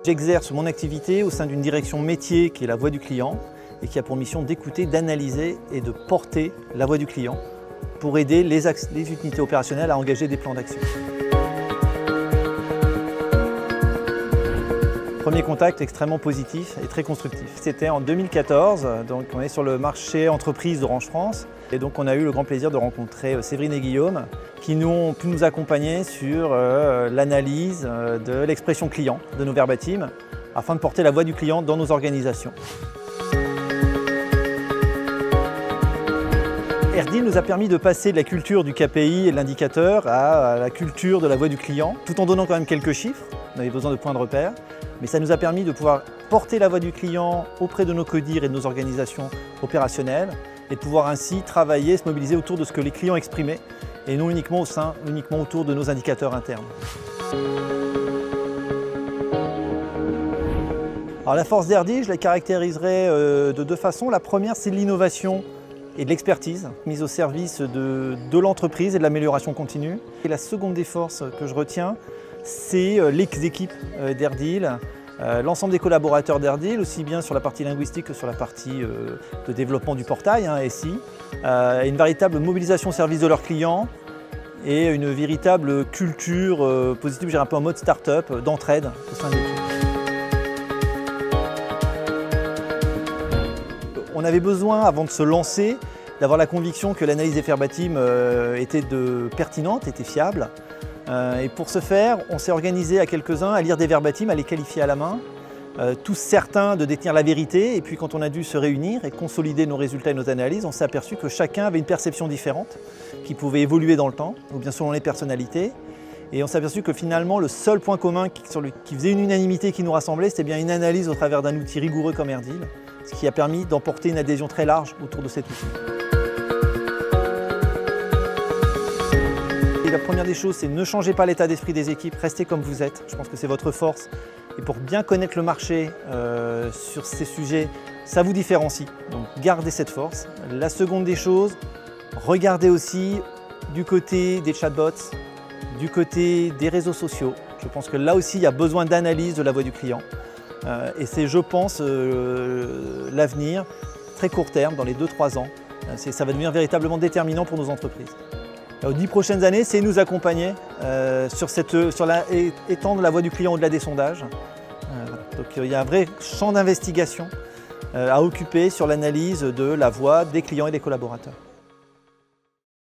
J'exerce mon activité au sein d'une direction métier qui est la voix du client et qui a pour mission d'écouter, d'analyser et de porter la voix du client pour aider les unités opérationnelles à engager des plans d'action. Premier contact extrêmement positif et très constructif. C'était en 2014, donc on est sur le marché entreprise d'Orange France. Et donc on a eu le grand plaisir de rencontrer Séverine et Guillaume qui ont pu nous accompagner sur l'analyse de l'expression client de nos verbatims afin de porter la voix du client dans nos organisations. Erdil nous a permis de passer de la culture du KPI et de l'indicateur à la culture de la voix du client, tout en donnant quand même quelques chiffres. On avait besoin de points de repère, mais ça nous a permis de pouvoir porter la voix du client auprès de nos CODIR et de nos organisations opérationnelles et de pouvoir ainsi travailler, se mobiliser autour de ce que les clients exprimaient et non uniquement autour de nos indicateurs internes. Alors la force d'Erdil, je la caractériserais de deux façons. La première, c'est l'innovation et de l'expertise mise au service de l'entreprise et de l'amélioration continue. Et la seconde des forces que je retiens, c'est les équipes d'Erdil, l'ensemble des collaborateurs d'Erdil, aussi bien sur la partie linguistique que sur la partie de développement du portail, SI, une véritable mobilisation au service de leurs clients et une véritable culture positive, je dirais un peu en mode start-up, d'entraide au sein de l'équipe. On avait besoin, avant de se lancer, d'avoir la conviction que l'analyse des verbatims était pertinente, était fiable. Et pour ce faire, on s'est organisé à quelques-uns à lire des verbatims, à les qualifier à la main, tous certains de détenir la vérité. Et puis quand on a dû se réunir et consolider nos résultats et nos analyses, on s'est aperçu que chacun avait une perception différente, qui pouvait évoluer dans le temps, ou bien selon les personnalités. Et on s'est aperçu que finalement, le seul point commun qui faisait une unanimité qui nous rassemblait, c'était bien une analyse au travers d'un outil rigoureux comme Erdil, ce qui a permis d'emporter une adhésion très large autour de cet outil. Et la première des choses, c'est ne changez pas l'état d'esprit des équipes, restez comme vous êtes. Je pense que c'est votre force. Et pour bien connaître le marché sur ces sujets, ça vous différencie. Donc gardez cette force. La seconde des choses, regardez aussi du côté des chatbots, du côté des réseaux sociaux. Je pense que là aussi, il y a besoin d'analyse de la voix du client. Et c'est, je pense, l'avenir, très court terme, dans les 2-3 ans. Ça va devenir véritablement déterminant pour nos entreprises. Aux 10 prochaines années, c'est nous accompagner étendre la voix du client au-delà des sondages. Donc il y a un vrai champ d'investigation à occuper sur l'analyse de la voix des clients et des collaborateurs.